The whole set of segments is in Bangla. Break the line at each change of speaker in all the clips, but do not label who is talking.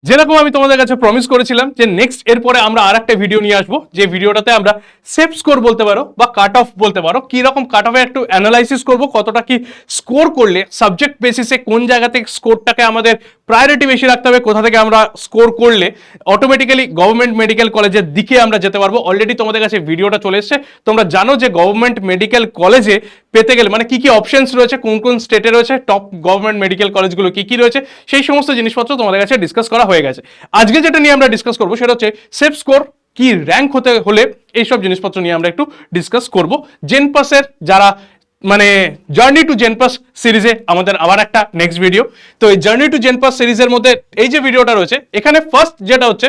যেরকম আমি তোমাদের কাছে প্রমিস করেছিলাম যে নেক্সট এরপরে আমরা আর একটা ভিডিও নিয়ে আসবো, যে ভিডিওটাতে আমরা সেফ স্কোর বলতে পারো বা কাট অফ বলতে পারো, কি রকম কাট অফে একটু অ্যানালাইসিস করবো, কতটা কি স্কোর করলে সাবজেক্ট বেসিসে কোন জায়গা থেকে স্কোরটাকে আমাদের প্রায়োরিটি বেশি রাখতে হবে, কোথা থেকে আমরা স্কোর করলে অটোমেটিক্যালি গভর্নমেন্ট মেডিকেল কলেজের দিকে আমরা যেতে পারবো। অলরেডি তোমাদের কাছে ভিডিওটা চলে এসেছে, তোমরা জানো যে গভর্নমেন্ট মেডিকেল কলেজে পেতে গেলে মানে কি কি অপশনস রয়েছে, কোন কোন স্টেটে রয়েছে, টপ গভর্নমেন্ট মেডিকেল কলেজগুলো কি কি রয়েছে, সেই সমস্ত জিনিসপত্র তোমাদের কাছে ডিসকাস করা হয়ে গেছে। আজকে যেটা নিয়ে আমরা ডিসকাস করবো সেটা হচ্ছে সেফ স্কোর কি র্যাঙ্ক হতে হলে এইসব জিনিসপত্র নিয়ে আমরা একটু ডিসকাস করব। জেনপাসের যারা মানে জার্নি টু জেনপাস সিরিজে আমাদের আবার একটা নেক্সট ভিডিও, তো এই জার্নি টু জেনপাস সিরিজের মধ্যে এই যে ভিডিওটা রয়েছে এখানে ফার্স্ট যেটা হচ্ছে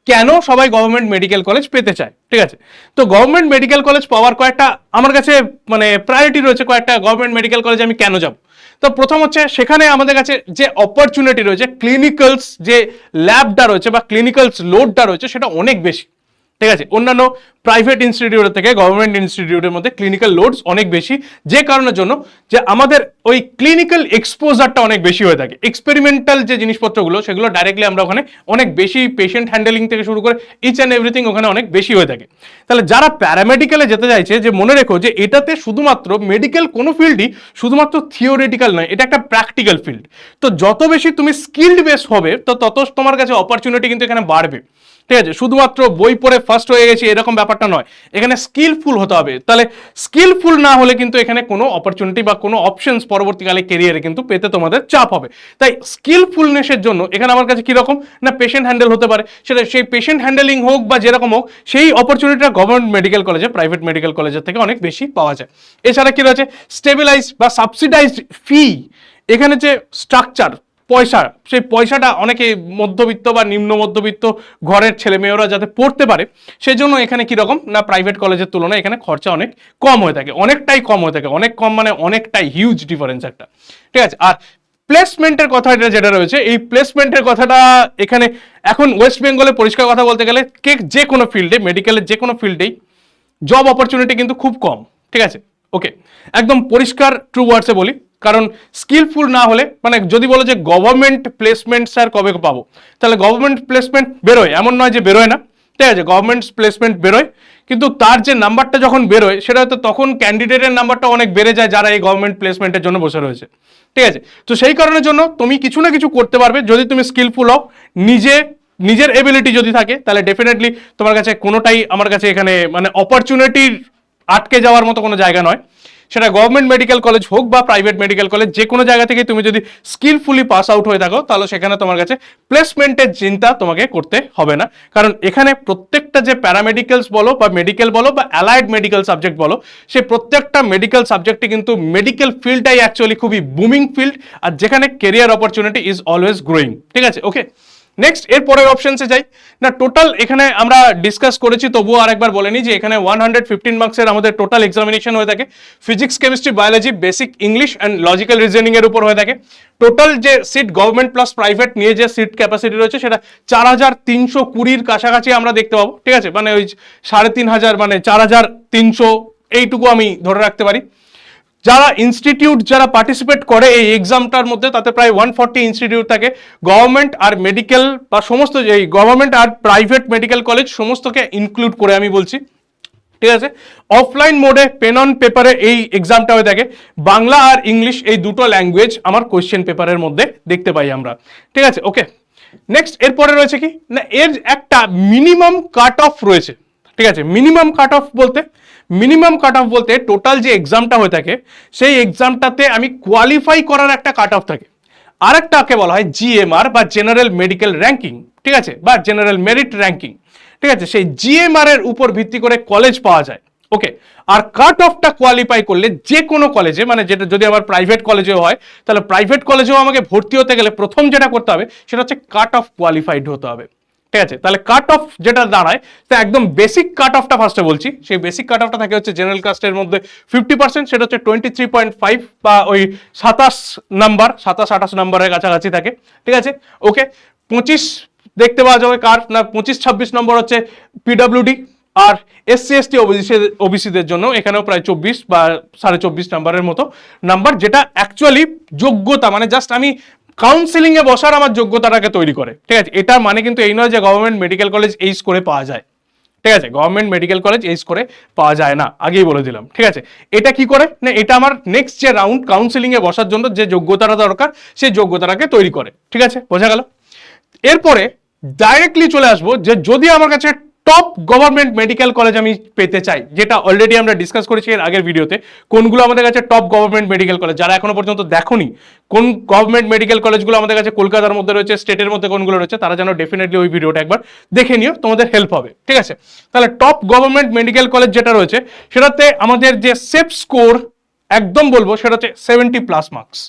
কেন সবাই গভর্নমেন্ট মেডিকেল কলেজ পেতে চায়। ঠিক আছে, তো গভর্নমেন্ট মেডিকেল কলেজ পাওয়ার কয়েকটা আমার কাছে মানে প্রায়োরিটি রয়েছে, কয়েকটা গভর্নমেন্ট মেডিকেল কলেজ আমি কেন যাব। তো প্রথম হচ্ছে সেখানে আমাদের কাছে যে অপরচুনিটি রয়েছে, ক্লিনিক্যালস যে ল্যাবটা রয়েছে বা ক্লিনিক্যালস লোডটা রয়েছে সেটা অনেক বেশি। ঠিক আছে, অন্যান্য প্রাইভেট ইনস্টিটিউটের থেকে গভর্নমেন্ট ইনস্টিটিউটের মধ্যে ক্লিনিক্যাল লোডস অনেক বেশি, যে কারণের জন্য যে আমাদের ওই ক্লিনিক্যাল এক্সপোজারটা অনেক বেশি হয়ে থাকে। এক্সপেরিমেন্টাল যে জিনিসপত্রগুলো সেগুলো ডাইরেক্টলি আমরা ওখানে অনেক বেশি, পেশেন্ট হ্যান্ডেলিং থেকে শুরু করে ইচ অ্যান্ড এভরিথিং ওখানে অনেক বেশি হয়ে থাকে। তাহলে যারা প্যারামেডিক্যালে যেতে চাইছে, যে মনে রেখো যে এটাতে শুধুমাত্র মেডিকেল কোনো ফিল্ডই শুধুমাত্র থিওরিটিক্যাল নয়, এটা একটা প্র্যাকটিক্যাল ফিল্ড। তো যত বেশি তুমি স্কিল্ড বেস হবে তো তত তোমার কাছে অপরচুনিটি কিন্তু এখানে বাড়বে। ঠিক আছে, শুধুমাত্র বই পড়ে ফার্স্ট হয়ে গেছি এরকম ব্যাপারটা নয়, এখানে স্কিলফুল হতে হবে। তাহলে স্কিলফুল না হলে কিন্তু এখানে কোনো অপরচুনিটি বা কোনো অপশনস পরবর্তীকালে কেরিয়ারে কিন্তু পেতে তোমাদের চাপ হবে। তাই স্কিলফুলনেসের জন্য এখানে আমার কাছে কিরকম না পেশেন্ট হ্যান্ডেল হতে পারে, সেটা সেই পেশেন্ট হ্যান্ডেলিং হোক বা যেরকম হোক, সেই অপরচুনিটিটা গভর্নমেন্ট মেডিকেল কলেজে, প্রাইভেট মেডিকেল কলেজের থেকে অনেক বেশি পাওয়া যায়। এছাড়া কি রয়েছে, স্টেবিলাইজ বা সাবসিডাইজড ফি, এখানে যে স্ট্রাকচার পয়সা, সেই পয়সাটা অনেকে মধ্যবিত্ত বা নিম্ন মধ্যবিত্ত ঘরের ছেলেমেয়েরা যাতে পড়তে পারে সেই জন্য এখানে কিরকম না প্রাইভেট কলেজের তুলনায় এখানে খরচা অনেক কম হয়ে থাকে, অনেকটাই কম হয়ে থাকে, অনেক কম মানে অনেকটাই হিউজ ডিফারেন্স একটা। ঠিক আছে, আর প্লেসমেন্টের কথাটা যেটা রয়েছে, এই প্লেসমেন্টের কথাটা এখানে এখন ওয়েস্ট বেঙ্গলে পরিষ্কার কথা বলতে গেলে যে কোনো ফিল্ডে, মেডিকেলের যে কোনো ফিল্ডেই জব অপরচুনিটি কিন্তু খুব কম। ঠিক আছে, ওকে, একদম পরিষ্কার ট্রু ওয়ার্ডসে বলি, কারণ স্কিলফুল না হলে মানে যদি বলো যে গভর্নমেন্ট প্লেসমেন্ট স্যার কবে পাবো, তাহলে গভর্নমেন্ট প্লেসমেন্ট বেরোয়, এমন নয় যে বেরোয় না। ঠিক আছে, গভর্নমেন্ট প্লেসমেন্ট বেরোয়, কিন্তু তার যে নাম্বারটা যখন বেরোয় সেটা হয়তো তখন ক্যান্ডিডেটের নাম্বারটা অনেক বেড়ে যায় যারা এই গভর্নমেন্ট প্লেসমেন্টের জন্য বসে রয়েছে। ঠিক আছে, তো সেই কারণের জন্য তুমি কিছু না কিছু করতে পারবে যদি তুমি স্কিলফুল হও, নিজের এবিলিটি যদি থাকে, তাহলে ডেফিনেটলি তোমার কাছে কোনোটাই আমার কাছে এখানে মানে অপরচুনিটির আটকে যাওয়ার মতো কোনো জায়গা নয়। সেটা গভর্নমেন্ট মেডিকেল কলেজ হোক বা প্রাইভেট মেডিকেল কলেজ, যে কোনো জায়গা থেকে তুমি যদি স্কিলফুলি পাস আউট হয়ে থাকো তাহলে সেখানে তোমার কাছে প্লেসমেন্টের চিন্তা তোমাকে করতে হবে না। কারণ এখানে প্রত্যেকটা যে প্যারামেডিক্যালস বলো বা মেডিকেল বলো বা অ্যালাইড মেডিকেল সাবজেক্ট বলো, সেই প্রত্যেকটা মেডিকেল সাবজেক্টে কিন্তু মেডিকেল ফিল্ডটাই অ্যাকচুয়ালি খুবই বুমিং ফিল্ড, আর যেখানে career opportunity is always growing. ঠিক আছে, ওকে, নেক্সট এর পরের অপশনসে যাই। না টোটাল এখানে আমরা ডিসকাস করেছি, তবুও আরেকবার বলে নিই যে এখানে 115 মার্কসের আমাদের টোটাল এক্সামিনেশন হয়ে থাকে। Physics, chemistry, biology, basic English and logical reasoning এর উপর হয়ে থাকে। টোটাল যে সিট গভর্নমেন্ট প্লাস প্রাইভেট নিয়ে যে সিট ক্যাপাসিটি রয়েছে সেটা 4320 কাছাকাছি আমরা দেখতে পাবো। ঠিক আছে, মানে ওই 3500 মানে 4300 এইটুকু আমি ধরে রাখতে পারি। যারা ইনস্টিটিউট যারা পার্টিসিপেট করে এই এক্সামটার মধ্যে, তাতে প্রায় 140 ইনস্টিটিউট থাকে, গভর্নমেন্ট আর মেডিকেল বা সমস্ত যে গভর্নমেন্ট আর প্রাইভেট মেডিকেল কলেজ সমস্তকে ইনক্লুড করে আমি বলছি। ঠিক আছে, অফলাইন মোডে পেন অন পেপারে এই এক্সামটা হয়ে থাকে। বাংলা আর ইংলিশ এই দুটো ল্যাঙ্গুয়েজ আমার কোয়েশ্চেন পেপারের মধ্যে দেখতে পাই আমরা। ঠিক আছে, ওকে, নেক্সট এরপরে রয়েছে কি না এর একটা মিনিমাম কাট অফ রয়েছে। ঠিক আছে, মিনিমাম কাট অফ বলতে টোটাল যে এক্সামটা হয়ে থাকে সেই এক্সামটাতে আমি কোয়ালিফাই করার একটা কাট অফ থাকে, আরেকটাকে বলা হয় জিএমআর বা জেনারেল মেডিকেল র্যাঙ্কিং। ঠিক আছে, বা জেনারেল মেরিট র্যাঙ্কিং। ঠিক আছে, সেই জিএমআর এর উপর ভিত্তি করে কলেজ পাওয়া যায়। ওকে, আর কাট অফটা কোয়ালিফাই করলে যে কোনো কলেজে, মানে যেটা যদি আমার প্রাইভেট কলেজেও হয় তাহলে প্রাইভেট কলেজেও আমাকে ভর্তি হতে গেলে প্রথম যেটা করতে হবে সেটা হচ্ছে কাট অফ কোয়ালিফাইড হতে হবে। ঠিক আছে, তাহলে কাট অফ যেটা দাঁড়ায় তা একদম বেসিক কাট অফটা ফার্স্টে বলছি। সেই বেসিক কাট অফটা থাকে হচ্ছে জেনারেল কাস্টের মধ্যে 50%, সেটা হচ্ছে 23.5 বা ওই 27 নাম্বারের কাছাকাছি থাকে। ঠিক আছে, ওকে, 25 দেখতে পাওয়া যাবে কার না 25-26 নম্বর হচ্ছে পিডব্লিউডি, আর এসসি এসটি ওবিসিদের জন্য এখানেও প্রায় 24 বা 24.5 নাম্বারের মতো নাম্বার, যেটা অ্যাকচুয়ালি যোগ্যতা, মানে জাস্ট আমি কাউন্সিলিং এ বসার আমার যোগ্যতাটাকে তৈরি করে, ঠিক আছে। এটা মানে কিন্তু এই নয় যে গভর্নমেন্ট মেডিকেল কলেজ এই স্কোরে পাওয়া যায়, ঠিক আছে। গভর্নমেন্ট মেডিকেল কলেজ এই স্কোরে পাওয়া যায় না, আগেই বলে দিলাম, ঠিক আছে। এটা কি করে না, এটা আমার নেক্সট যে রাউন্ড কাউন্সিলিং এ বসার জন্য যে যোগ্যতাটা দরকার সেই যোগ্যতাটাকে তৈরি করে, ঠিক আছে, বোঝা গেল। এরপরে ডাইরেক্টলি চলে আসবো যে যদি আমার কাছে টপ গভর্নমেন্ট মেডিকেল কলেজ আমি পেতে চাই, যেটা অলরেডি আমরা ডিসকাস করেছি এর আগের ভিডিওতে, কোনগুলো আমাদের কাছে টপ গভর্নমেন্ট মেডিকেল কলেজ, যারা এখনো পর্যন্ত দেখোনি কোন গভর্নমেন্ট মেডিকেল কলেজগুলো আমাদের কাছে কলকাতার মধ্যে রয়েছে, স্টেটের মধ্যে কোনগুলো রয়েছে, তারা যেন ডেফিনেটলি ওই ভিডিওটা একবার দেখে নিও, তোমাদের হেল্প হবে, ঠিক আছে। তাহলে টপ গভর্নমেন্ট মেডিকেল কলেজ যেটা রয়েছে সেটাতে আমাদের যে সেফ স্কোর একদম বলবো সেটা হচ্ছে 70+ মার্কস,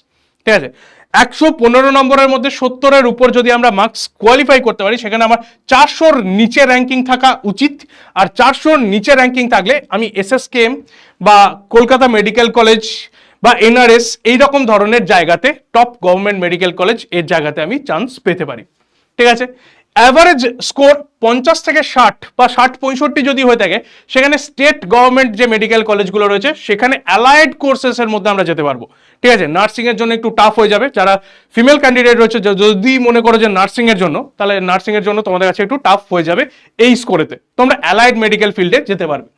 ঠিক আছে। 115 নম্বরের মধ্যে 70-এর উপর যদি আমরা মার্কস কোয়ালিফাই করতে পারি, সেখানে আমার 400-র নিচে র্যাঙ্কিং থাকা উচিত। আর 400-র নিচে র্যাঙ্কিং থাকলে আমি এসএসকেএম বা কলকাতা মেডিকেল কলেজ বা এনআরএস এইরকম ধরনের জায়গাতে, টপ গভর্নমেন্ট মেডিকেল কলেজ এর জায়গাতে আমি চান্স পেতে পারি, ঠিক আছে। অ্যাভারেজ স্কোর 50 থেকে 60 বা 60-65 যদি হয়ে থাকে, সেখানে স্টেট গভর্নমেন্ট যে মেডিকেল কলেজগুলো রয়েছে সেখানে অ্যালাইড কোর্সেসের মধ্যে আমরা যেতে পারবো, ঠিক আছে। নার্সিং এর জন্য একটু টাফ হয়ে যাবে, যারা ফিমেল ক্যান্ডিডেট রয়েছে যদি মনে করো যে নার্সিং এর জন্য, তাহলে নার্সিং এর জন্য তোমাদের কাছে একটু টাফ হয়ে যাবে এই স্কোরেতে, তোমরা অ্যালাইড মেডিকেল ফিল্ডে যেতে পারবে।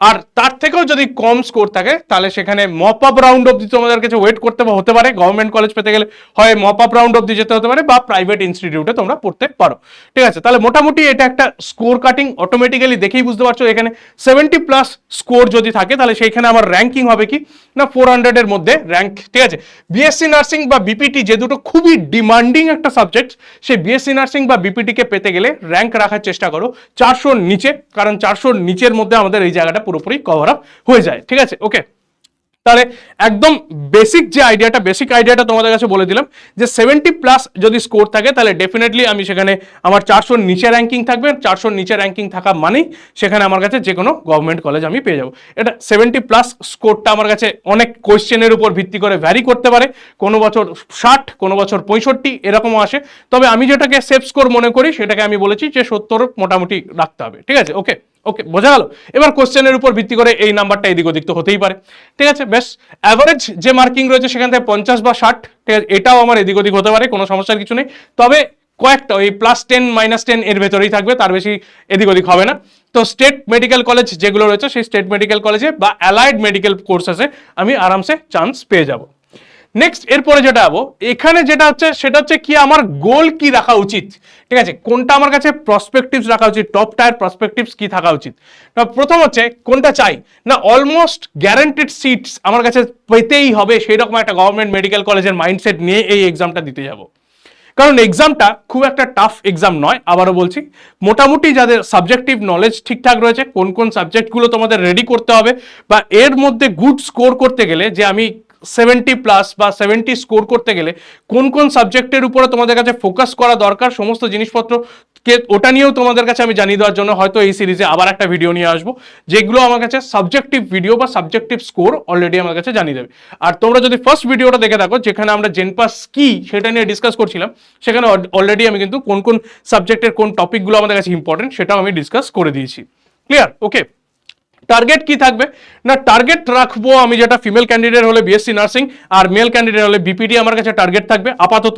আর তার থেকেও যদি কম স্কোর থাকে তাহলে সেখানে মপ আপ রাউন্ড অব্দি তোমাদের কাছে ওয়েট করতে হতে পারে। গভর্নমেন্ট কলেজ পেতে গেলে হয় মপ আপ রাউন্ড অব্দি যেতে হতে পারে বা প্রাইভেট ইনস্টিটিউটে তোমরা পড়তে পারো, ঠিক আছে। তাহলে মোটামুটি এটা একটা স্কোর কাটিং, অটোমেটিক্যালি দেখেই বুঝতে পারছো এখানে 70+ স্কোর যদি থাকে তাহলে সেইখানে আমার র্যাঙ্কিং হবে কি না 400-এর মধ্যে র্যাঙ্ক, ঠিক আছে। বিএসসি নার্সিং বা বিপিটি যে দুটো খুবই ডিমান্ডিং একটা সাবজেক্ট, সেই বিএসসি নার্সিং বা বিপিটি কে পেতে গেলে র্যাঙ্ক রাখার চেষ্টা করো 400-র নিচে, কারণ 400-র নিচের মধ্যে আমাদের এই জায়গাটা পুরোপুরি কভার আপ হয়ে যায়, ঠিক আছে, ওকে। তাহলে একদম বেসিক আইডিয়াটা তোমাদের কাছে বলে দিলাম যে 70+ যদি স্কোর থাকে তাহলে ডেফিনেটলি আমি সেখানে আমার 400-র নিচে র্যাঙ্কিং থাকবে। 400-র নিচে র্যাঙ্কিং থাকা মানেই সেখানে আমার কাছে যে কোনো গভর্নমেন্ট কলেজ আমি পেয়ে যাবো। এটা 70+ স্কোরটা আমার কাছে অনেক কোয়েশ্চেনের উপর ভিত্তি করে ভ্যারি করতে পারে, কোনো বছর 60, কোনো বছর 65 এরকমও আসে। তবে আমি যেটাকে সেফ স্কোর মনে করি সেটাকে আমি বলেছি যে 70 মোটামুটি রাখতে হবে, ঠিক আছে, ওকে ওকে, বোঝা গেল। এবার কোশ্চেনের উপর ভিত্তি করে এই নাম্বারটা এদিক ওদিক তো হতেই পারে, ঠিক আছে। বেশ, অ্যাভারেজ যে মার্কিং রয়েছে সেখান থেকে 50 বা 60, ঠিক আছে, এটাও আমার এদিক ওদিক হতে পারে, কোনো সমস্যার কিছু নেই। তবে কয়েকটা ওই +10 -10 এর ভেতরেই থাকবে, তার বেশি এদিক ওদিক হবে না। তো স্টেট মেডিকেল কলেজ যেগুলো রয়েছে সেই স্টেট মেডিকেল কলেজে বা অ্যালাইড মেডিকেল কোর্সেসে আমি আরামসে চান্স পেয়ে যাব। নেক্সট এরপরে যেটা হবো, এখানে যেটা হচ্ছে সেটা হচ্ছে কি আমার গোল কি রাখা উচিত, ঠিক আছে, কোনটা আমার কাছে প্রসপেক্টিভস রাখা উচিত, টপ টায়ার প্রসপেক্টিভস কি থাকা উচিত। প্রথম হচ্ছে কোনটা চাই না, অলমোস্ট গ্যারান্টেড সিটস আমার কাছে পেতেই হবে সেই রকম একটা গভর্নমেন্ট মেডিকেল কলেজের মাইন্ডসেট নিয়ে এই এক্সামটা দিতে যাব। কারণ এক্সামটা খুব একটা টাফ এক্সাম নয়, আবারও বলছি, মোটামুটি যাদের সাবজেক্টিভ নলেজ ঠিকঠাক রয়েছে, কোন কোন সাবজেক্টগুলো তোমাদের রেডি করতে হবে বা এর মধ্যে গুড স্কোর করতে গেলে, যে আমি 70+ বা 70 স্কোর করতে গেলে কোন কোন সাবজেক্টের উপরে তোমাদের কাছে ফোকাস করা দরকার, সমস্ত জিনিসপত্র ওটা নিয়েও তোমাদের কাছে আমি জানিয়ে দেওয়ার জন্য হয়তো এই সিরিজে আবার একটা ভিডিও নিয়ে আসবো, যেগুলো আমার কাছে সাবজেক্টিভ ভিডিও বা সাবজেক্টিভ স্কোর অলরেডি আমার কাছে জানিয়ে দেবে। আর তোমরা যদি ফার্স্ট ভিডিওটা দেখে থাকো যেখানে আমরা জেনপাস কি সেটা নিয়ে ডিসকাস করছিলাম, সেখানে অলরেডি আমি কিন্তু কোন কোন সাবজেক্টের কোন টপিকগুলো আমাদের কাছে ইম্পর্টেন্ট সেটাও আমি ডিসকাস করে দিয়েছি। ক্লিয়ার, ওকে। টার্গেট কি থাকবে না, টার্গেট রাখবো আমি যেটা ফিমেল ক্যান্ডিডেট হলে বিএসসি নার্সিং আর মেল ক্যান্ডিডেট হলে বিপিডি আমার কাছে টার্গেট থাকবে আপাতত,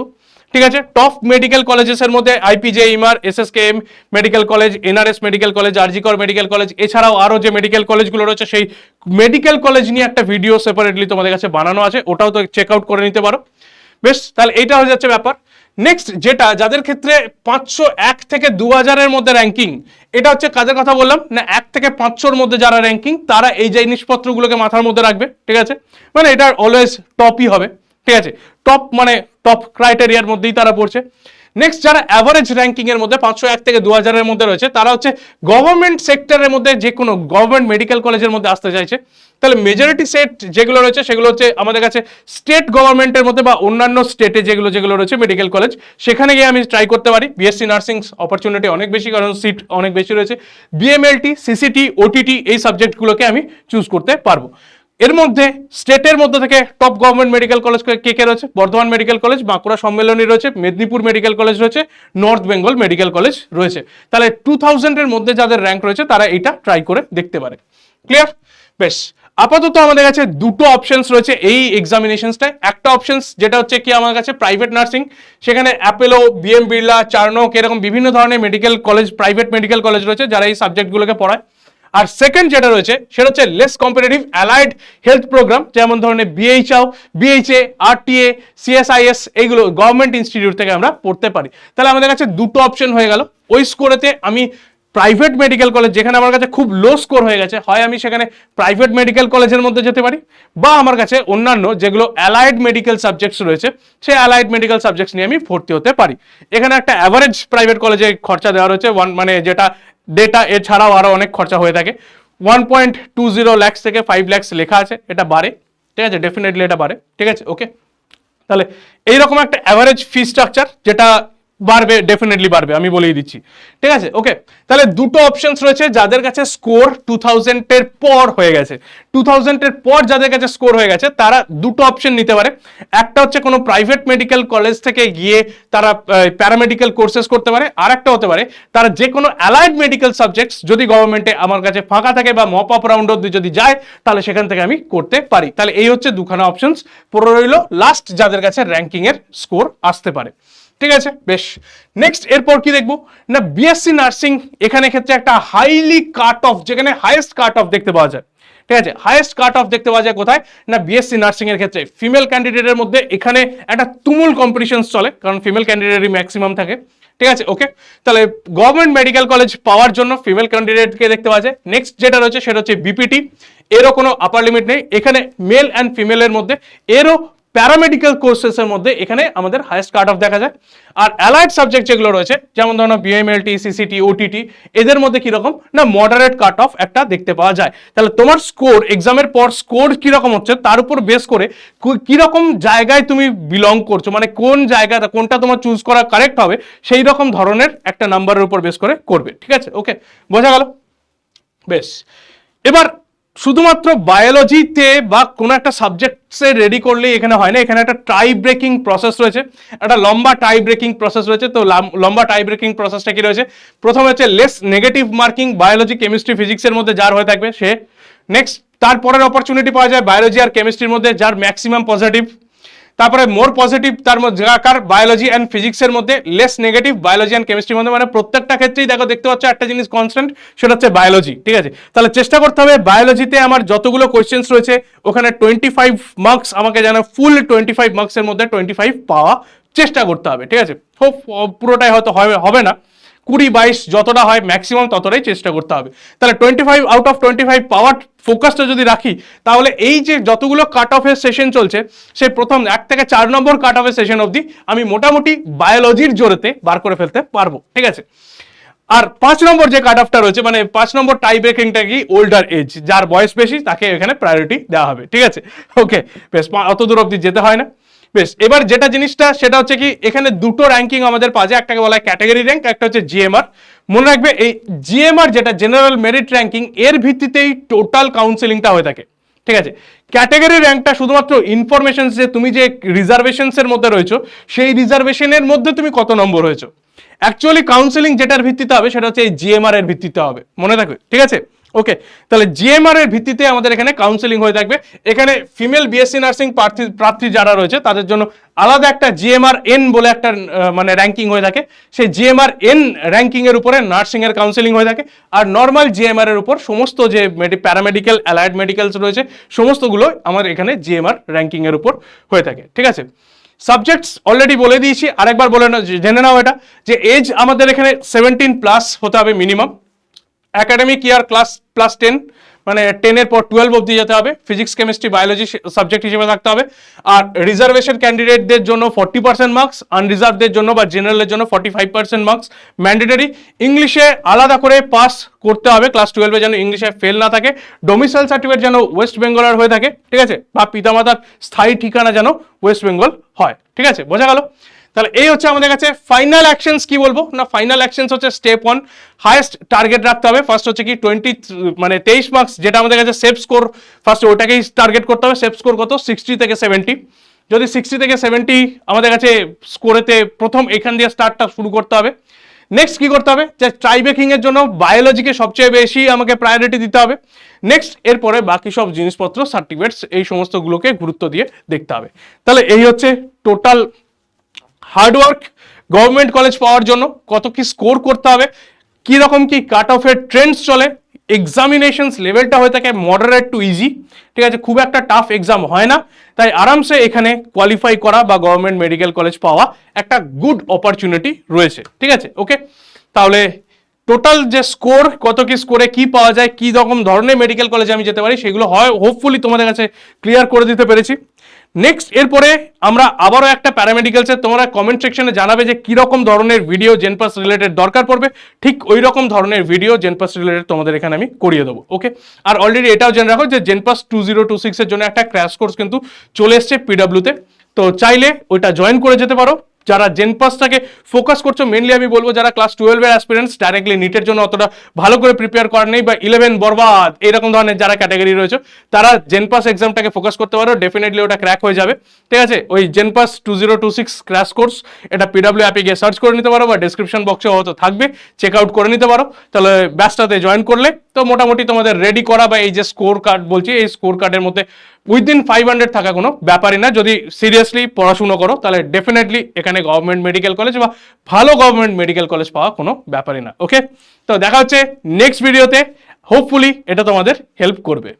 ঠিক আছে। টপ মেডিকেল কলেজের মধ্যে IPGMER, SSKM medical college, NRS medical college, RG Kar medical college, এছাড়াও আরো যে মেডিকেল কলেজগুলো রয়েছে সেই মেডিকেল কলেজ নিয়ে একটা ভিডিও সেপারেটলি তোমাদের কাছে বানানো আছে, ওটাও তো চেক আউট করে নিতে পারো। বেশ, তাহলে এইটা হয়ে যাচ্ছে ব্যাপার। নেক্সট যেটা যাদের ক্ষেত্রে 501 থেকে 2000-এর মধ্যে র্যাঙ্কিং, এটা হচ্ছে কাদের কথা বললাম না, 1 থেকে 500-র মধ্যে যারা র্যাঙ্কিং তারা এই জিনিসপত্রগুলোকে মাথার মধ্যে রাখবে, ঠিক আছে। মানে এটা অলওয়েজ টপই হবে, ঠিক আছে, টপ মানে টপ ক্রাইটেরিয়ার মধ্যেই তারা পড়ছে। নেক্সট যারা অ্যাভারেজ র্যাঙ্কিং এর মধ্যে 501 থেকে 2000-এর মধ্যে রয়েছে তারা হচ্ছে গভর্নমেন্ট সেক্টরের মধ্যে যে কোনো গভর্নমেন্ট মেডিকেল কলেজের মধ্যে আসতে চাইছে। তাহলে মেজরিটি সেট যেগুলো রয়েছে সেগুলো হচ্ছে আমাদের কাছে স্টেট গভর্নমেন্টের মধ্যে বা অন্যান্য স্টেটে যেগুলো রয়েছে মেডিকেল কলেজ, সেখানে গিয়ে আমি ট্রাই করতে পারি। বিএসসি নার্সিং অপরচুনিটি অনেক বেশি, কারণ সিট অনেক বেশি রয়েছে। বিএমএলটি, সিসিটি, ওটিটি এই সাবজেক্টগুলোকে আমি চুজ করতে পারবো। এর মধ্যে স্টেটের মধ্যে থেকে টপ গভর্নমেন্ট মেডিকেল কলেজ কে রয়েছে, বর্ধমান মেডিকেল কলেজ, বাঁকুড়া সম্মেলনী রয়েছে, মেদিনীপুর মেডিকেল কলেজ রয়েছে, নর্থ বেঙ্গল মেডিকেল কলেজ রয়েছে। তাহলে 2000-এর মধ্যে যাদের র্যাঙ্ক রয়েছে তারা এটা ট্রাই করে দেখতে পারে। ক্লিয়ার, বেশ। আপাতত আমাদের কাছে দুটো অপশনস রয়েছে এই এক্সামিনেশনসটায়। একটা অপশনস যেটা হচ্ছে কি আমার কাছে প্রাইভেট নার্সিং, সেখানে অ্যাপেলো, বিএম বিড়লা, চার্নক এরকম বিভিন্ন ধরনের medical college, private medical college রয়েছে যারা এই সাবজেক্টগুলোকে পড়ায়। আর সেকেন্ড যেটা রয়েছে সেটা হচ্ছে less competitive allied health programme, যেমন ধরনের বিএইচআও, বিএইচএ, আরটিএ, সিএসআইএস, এইগুলো গভর্নমেন্ট ইনস্টিটিউট থেকে আমরা পড়তে পারি। তাহলে আমাদের কাছে দুটো অপশন হয়ে গেল। ওই স্কোরেতে আমি প্রাইভেট মেডিকেল কলেজ যেখানে আমার কাছে খুব লো স্কোর হয়ে গেছে, হয় আমি সেখানে প্রাইভেট মেডিকেল কলেজের মধ্যে যেতে পারি, বা আমার কাছে অন্যান্য যেগুলো অ্যালাইড মেডিকেল সাবজেক্টস রয়েছে সেই অ্যালাইড মেডিকেল সাবজেক্টস নিয়ে আমি ভর্তি হতে পারি। এখানে একটা অ্যাভারেজ প্রাইভেট কলেজে খরচা দেওয়া রয়েছে মানে যেটা ডেটা এছাড়াও আরো অনেক খরচা হয়ে থাকে, 1.20 lakhs থেকে 5 lakhs লেখা আছে। এটা বাড়ে, ঠিক আছে, ডেফিনেটলি এটা বাড়ে, ঠিক আছে, ওকে। তাহলে এইরকম একটা অ্যাভারেজ ফি স্ট্রাকচার যেটা বাড়বে, ডেফিনেটলি বাড়বে, আমি বলেই দিচ্ছি, ঠিক আছে, ওকে। তাহলে দুটো অপশনস রয়েছে যাদের কাছে স্কোর 2000 এর পর হয়ে গেছে, 2000 এর পর যাদের কাছে স্কোর হয়ে গেছে তারা দুটো অপশন নিতে পারে। একটা হচ্ছে কোনো প্রাইভেট মেডিকেল কলেজ থেকে গিয়ে তারা প্যারামেডিক্যাল কোর্সেস করতে পারে, আর একটা হতে পারে তারা যে কোনো অ্যালাইড মেডিকেল সাবজেক্টস যদি গভর্নমেন্টে আমার কাছে ফাঁকা থাকে বা মপ আপ রাউন্ড অব্দি যদি যায় তাহলে সেখান থেকে আমি করতে পারি। তাহলে এই হচ্ছে দুখানা অপশনস পড়ে রইল লাস্ট যাদের কাছে র্যাঙ্কিং এর স্কোর আসতে পারে, ঠিক আছে, বেশ। নেক্সট এরপর কি দেখবো না, বিএসসি নার্সিং। এখানে ক্ষেত্রে একটা হাইলি কাট অফ, যেখানে হাইয়েস্ট কাট অফ দেখতে পাওয়া যায়, ঠিক আছে, হাইয়েস্ট কাট অফ দেখতে পাওয়া যায় কোথায় না বিএসসি নার্সিং এর ক্ষেত্রে ফিমেল ক্যান্ডিডেটের মধ্যে এখানে একটা তুমুল কম্পিটিশন চলে, কারণ ফিমেল ক্যান্ডিডেটই ম্যাক্সিমাম থাকে, ঠিক আছে, ওকে। তাহলে গভর্নমেন্ট মেডিকেল কলেজ পাওয়ার জন্য ফিমেল ক্যান্ডিডেটকে দেখতে পাওয়া যায়। নেক্সট যেটা রয়েছে সেটা হচ্ছে বিপিটি, এরও কোনো আপার লিমিট নেই এখানে, মেল অ্যান্ড ফিমেলের মধ্যে, এরও প্যারামেডিক্যাল কোর্সেসের মধ্যে এখানে আমাদের হাইয়েস্ট কাট অফ দেখা যায়। আর অ্যালাইড সাবজেক্ট যেগুলো রয়েছে যেমন ধরো বিএমএলটি, সিসিটি, ওটিটি, এদের মধ্যে কিরকম না মডারেট কাট অফ একটা দেখতে পাওয়া যায়। তাহলে তোমার স্কোর এক্সামের পর স্কোর কিরকম হচ্ছে তার উপর বেস করে কিরকম জায়গায় তুমি বিলং করছো, মানে কোন জায়গাটা কোনটা তোমার চুজ করা কারেক্ট হবে সেই রকম ধরনের একটা নাম্বারের উপর বেস করে করবে, ঠিক আছে, ওকে, বোঝা গেল, বেশ। এবার শুধুমাত্র বায়োলজিতে বা কোনো একটা সাবজেক্টসে রেডি করলে এখানে হয় না, এখানে একটা টাই ব্রেকিং প্রসেস রয়েছে, একটা লম্বা টাই ব্রেকিং প্রসেস রয়েছে। তো লম্বা টাই ব্রেকিং প্রসেসটা কি রয়েছে, প্রথমে হচ্ছে less negative marking biology, chemistry, ফিজিক্সের মধ্যে যার হয়ে থাকবে সে নেক্সট, তারপরের অপরচুনিটি পাওয়া যায় বায়োলজি আর কেমিস্ট্রির মধ্যে যার ম্যাক্সিমাম পজিটিভ, তারপরে মোর পজিটিভ তার মধ্যে আকার বায়োলজি অ্যান্ড ফিজিক্সের মধ্যে, লেস নেগেটিভ বায়োলজি অ্যান্ড কেমিস্ট্রির মধ্যে, মানে প্রত্যেকটা ক্ষেত্রেই দেখো দেখতে পাচ্ছ একটা জিনিস কনস্ট্যান্ট, সেটা হচ্ছে বায়োলজি, ঠিক আছে। তাহলে চেষ্টা করতে হবে বায়োলজিতে আমার যতগুলো কোয়েশ্চেন্স রয়েছে ওখানে 25 মার্কস আমাকে যেন ফুল 25 মার্কসের মধ্যে 25 পাওয়া চেষ্টা করতে হবে, ঠিক আছে। হোপ পুরোটাই হয়তো হবে না, 20-22 যতটা হয় ম্যাক্সিমাম ততটাই চেষ্টা করতে হবে। তাহলে 25 আউট অফ 25 পাওয়ার ফোকাসটা যদি রাখি তাহলে এই যে যতগুলো কাট অফের সেশন চলছে সেই প্রথম 1 থেকে 4 নম্বর কাট অফের সেশন অবধি আমি মোটামুটি বায়োলজির জোরেতে বার করে ফেলতে পারবো, ঠিক আছে। আর 5 নম্বর যে কাট অফটা রয়েছে মানে 5 নম্বর টাই ব্রেকিংটা কি ওল্ডার এজ, যার বয়স বেশি তাকে এখানে প্রায়োরিটি দেওয়া হবে, ঠিক আছে, ওকে, বেশ, অত দূর অবধি যেতে হয় না, বেশ। এবার যেটা জিনিসটা সেটা হচ্ছে কি এখানে দুটো র্যাঙ্কিং আমাদের পাওয়া যায়, একটাকে বলা হয় ক্যাটাগরি র্যাঙ্ক, একটা হচ্ছে জিএমআর। মনে রাখবে এই জিএমআর যেটা জেনারেল মেরিট র্যাঙ্কিং, এর ভিত্তিতেই টোটাল কাউন্সেলিংটা হয়ে থাকে, ঠিক আছে। ক্যাটাগরি র্যাঙ্কটা শুধুমাত্র ইনফরমেশন, যে তুমি যে রিজার্ভেশনসের মধ্যে রয়েছো সেই রিজার্ভেশনের মধ্যে তুমি কত নম্বর হয়েছো। অ্যাকচুয়ালি কাউন্সেলিং যেটার ভিত্তিতে হবে সেটা হচ্ছে এই জিএমআর এর ভিত্তিতে হবে, মনে রাখবে, ঠিক আছে, ওকে। তাহলে জিএমআর এর ভিত্তিতে আমাদের এখানে কাউন্সেলিং হয়ে থাকবে। এখানে ফিমেল বিএসসি নার্সিং প্রার্থী যারা রয়েছে তাদের জন্য আলাদা একটা জিএমআর এন বলে একটা মানে র্যাঙ্কিং হয়ে থাকে, সেই জিএমআর এন র্যাঙ্কিং এর উপরে নার্সিং এর কাউন্সেলিং হয়ে থাকে। আর নর্মাল জিএমআর এর উপর সমস্ত যে প্যারামেডিক্যাল অ্যালাইড মেডিকেলস রয়েছে সমস্তগুলো আমার এখানে জিএমআর র্যাঙ্কিং এর উপর হয়ে থাকে, ঠিক আছে। সাবজেক্টস অলরেডি বলে দিয়েছি, আরেকবার বলে জেনে নাও এটা, যে এজ আমাদের এখানে 17+ হতে হবে মিনিমাম, একাডেমিক ইয়ার ক্লাস +10 মানে 10 এর পর 12 অবধি যেতে হবে, ফিজিক্স কেমিস্ট্রি বায়োলজি সাবজেক্ট হিসেবে থাকতে হবে। আর রিজার্ভেশন ক্যান্ডিডেটদের জন্য 40% মার্কস, আনরিজার্ভদের জন্য বা জেনারেলের জন্য 45% মার্কস ম্যান্ডেটরি। ইংলিশে আলাদা করে পাস করতে হবে, ক্লাস 12-এ যেন ইংলিশে ফেল না থাকে। ডোমিসাইল সার্টিফিকেট যেন ওয়েস্ট বেঙ্গলের হয়ে থাকে, ঠিক আছে, বা পিতামাতার স্থায়ী ঠিকানা যেন ওয়েস্ট বেঙ্গল হয়, ঠিক আছে, বোঝা গেল। তাহলে এই হচ্ছে আমাদের কাছে ফাইনাল অ্যাকশনস। কি বলবো না, ফাইনাল অ্যাকশনস হচ্ছে স্টেপ 1 হাইয়েস্ট টার্গেট রাখতে হবে। ফার্স্ট হচ্ছে কি 23 মার্কস যেটা আমাদের কাছে সেফ স্কোর, ফার্স্ট ওটাকেই টার্গেট করতে হবে। সেফ স্কোর কত 60 থেকে 70, যদি 60 থেকে 70 আমাদের কাছে স্কোরেতে প্রথম এখান দিয়ে স্টার্টটা শুরু করতে হবে। নেক্সট কি করতে হবে, যে ট্রাই বেকিং এর জন্য বায়োলজিকে সবচেয়ে বেশি আমাকে প্রায়োরিটি দিতে হবে। নেক্সট এরপরে বাকি সব জিনিসপত্র, সার্টিফিকেটস, এই সমস্তগুলোকে গুরুত্ব দিয়ে দেখতে হবে। তাহলে এই হচ্ছে টোটাল হার্ডওয়ার্ক গভর্নমেন্ট কলেজ পাওয়ার জন্য। কত কি স্কোর করতে হবে, কি রকম কি কাট অফের ট্রেন্ডস চলে, এক্সামিনেশনস লেভেলটা হয়ে থাকে মডারেট টু ইজি, ঠিক আছে, খুব একটা টাফ এক্সাম হয় না, তাই আরামসে এখানে কোয়ালিফাই করা বা গভর্নমেন্ট মেডিকেল কলেজ পাওয়া একটা গুড অপরচুনিটি রয়েছে, ঠিক আছে। ওকে, তাহলে টোটাল যে স্কোর, কত কি স্কোরে কি পাওয়া যায়, কি রকম ধরনের মেডিকেল কলেজে আমি যেতে পারি, সেগুলো হয় হোপফুলি তোমাদের কাছে ক্লিয়ার করে দিতে পেরেছি। নেক্সট এরপরে আমরা আবারও একটা প্যারামেডিক্যালসের, তোমরা কমেন্ট সেকশনে জানাবে যে কিরকম ধরনের ভিডিও জেনপাস রিলেটেড দরকার পড়বে, ঠিক ওই রকম ধরনের ভিডিও জেনপাস রিলেটেড তোমাদের এখানে আমি করিয়ে দেবো। ওকে, আর অলরেডি এটাও জেনে রাখো যে জেনপাস 2026 এর জন্য একটা ক্র্যাশ কোর্স কিন্তু চলে এসছে পিডব্লিউতে, তো চাইলে ওইটা জয়েন করে যেতে পারো। যারা জেনপাসটাকে ফোকাস করছো, মেনলি আমি বলবো যারা ক্লাস 12 এর অ্যাসপিরেন্টস, ডাইরেক্টলি নিটের জন্য অতটা ভালো করে প্রিপেয়ার করার নেই, বা 11 বরবাদ এরকম ধরনের যারা ক্যাটাগরি রয়েছে, তারা জেনপাস এক্সামটাকে ফোকাস করতে পারো, ডেফিনেটলি ওটা ক্র্যাক হয়ে যাবে, ঠিক আছে। ওই জেনপাস 2026 ক্র্যাশ কোর্স, এটা পিডব্লিউ অ্যাপে গিয়ে সার্চ করে নিতে পারো, বা ডিসক্রিপশন বক্সে হয়তো থাকবে, চেক আউট করে নিতে পারো। তাহলে ব্যাচটাতে জয়েন করলে তো মোটামুটি তোমাদের রেডি করা, বা এই যে স্কোর কার্ড বলছি, এই স্কোর কার্ডের মধ্যে উইদিন 500 থাকা কোনো ব্যাপারই না। যদি সিরিয়াসলি পড়াশুনো করো, তাহলে ডেফিনেটলি এখানে গভর্নমেন্ট মেডিকেল কলেজ বা ভালো গভর্নমেন্ট মেডিকেল কলেজ পাওয়া কোনো ব্যাপারই না। ওকে, তো দেখা হচ্ছে নেক্সট ভিডিওতে, হোপফুলি এটা তোমাদের হেল্প করবে।